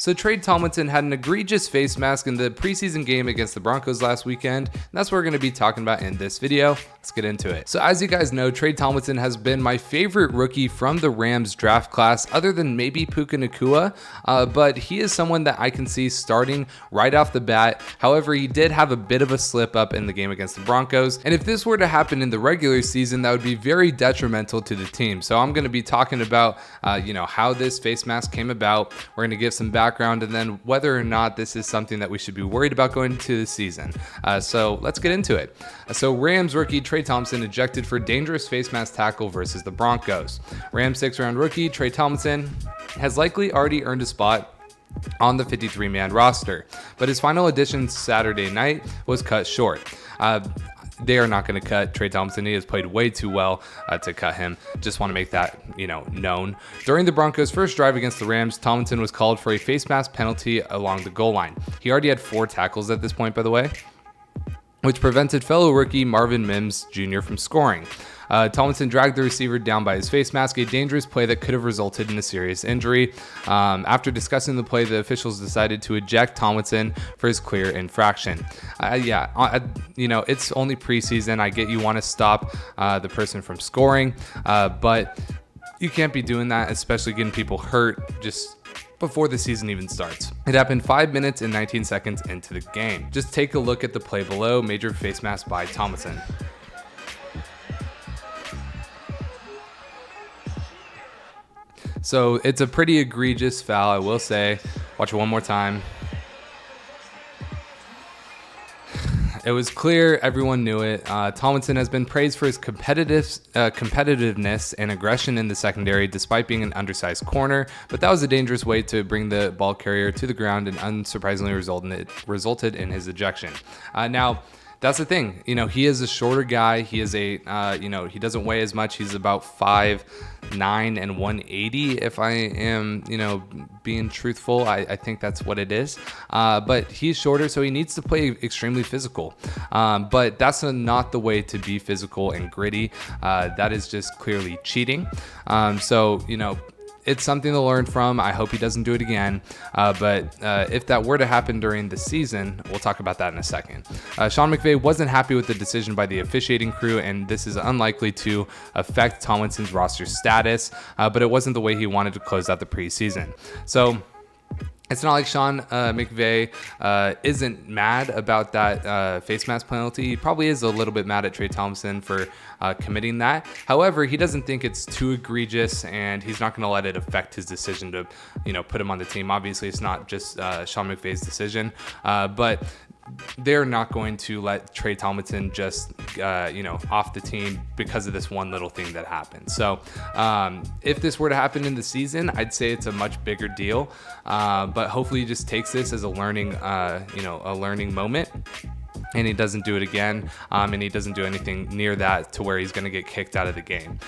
So Tre Tomlinson had an egregious face mask in the preseason game against the Broncos last weekend, and that's what we're going to be talking about in this video. Let's get into it. So as you guys know, Tre Tomlinson has been my favorite rookie from the Rams draft class, other than maybe Puka Nacua, but he is someone that I can see starting right off the bat. However, he did have a bit of a slip up in the game against the Broncos, and if this were to happen in the regular season, that would be very detrimental to the team. So I'm going to be talking about how this face mask came about. We're going to give some background, and then whether or not this is something that we should be worried about going into the season. So let's get into it. So Rams rookie Tre Tomlinson ejected for dangerous face mask tackle versus the Broncos. Rams 6th round rookie Tre Tomlinson has likely already earned a spot on the 53-man roster, but his final addition Saturday night was cut short. They are not going to cut Tre Tomlinson. He has played way too well to cut him. Just want to make that known. During the Broncos' first drive against the Rams, Tomlinson was called for a face mask penalty along the goal line. He already had 4 tackles at this point, by the way, which prevented fellow rookie Marvin Mims Jr. from scoring. Tomlinson dragged the receiver down by his face mask, a dangerous play that could have resulted in a serious injury. After discussing the play, the officials decided to eject Tomlinson for his clear infraction. It's only preseason. I get you want to stop the person from scoring, but you can't be doing that, especially getting people hurt just before the season even starts. It happened 5 minutes and 19 seconds into the game. Just take a look at the play below. Major face mask by Tomlinson. So it's a pretty egregious foul, I will say. Watch it one more time. It was clear, everyone knew it. Tomlinson has been praised for his competitiveness and aggression in the secondary, despite being an undersized corner, but that was a dangerous way to bring the ball carrier to the ground and unsurprisingly resulted in his ejection. Now, that's the thing. He is a shorter guy. He is he doesn't weigh as much. He's about 5'9" and 180. If I am, being truthful, I think that's what it is. But he's shorter, so he needs to play extremely physical. But that's not the way to be physical and gritty. That is just clearly cheating. It's something to learn from. I hope he doesn't do it again. But if that were to happen during the season, we'll talk about that in a second. Sean McVay wasn't happy with the decision by the officiating crew, and this is unlikely to affect Tomlinson's roster status, but it wasn't the way he wanted to close out the preseason. So it's not like Sean McVay isn't mad about that face mask penalty. He probably is a little bit mad at Tre Tomlinson for committing that. However, he doesn't think it's too egregious, and he's not going to let it affect his decision to, put him on the team. Obviously, it's not just Sean McVay's decision, but they're not going to let Tre Tomlinson just, off the team because of this one little thing that happened. So if this were to happen in the season, I'd say it's a much bigger deal. But hopefully he just takes this as a learning moment, and he doesn't do it again, and he doesn't do anything near that to where he's going to get kicked out of the game.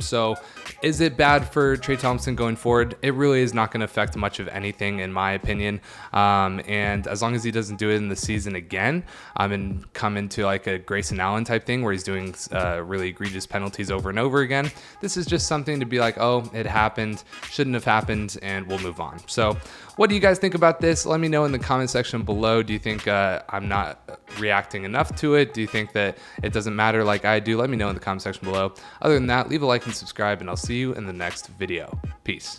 So is it bad for Tre Tomlinson going forward? It really is not going to affect much of anything, in my opinion. And as long as he doesn't do it in the season again, and come into like a Grayson Allen type thing where he's doing really egregious penalties over and over again, this is just something to be like, oh, it happened, shouldn't have happened, and we'll move on. So what do you guys think about this? Let me know in the comment section below. Do you think I'm not reacting enough to it? Do you think that it doesn't matter like I do? Let me know in the comment section below. Other than that, leave a like and subscribe, and I'll see you in the next video. Peace.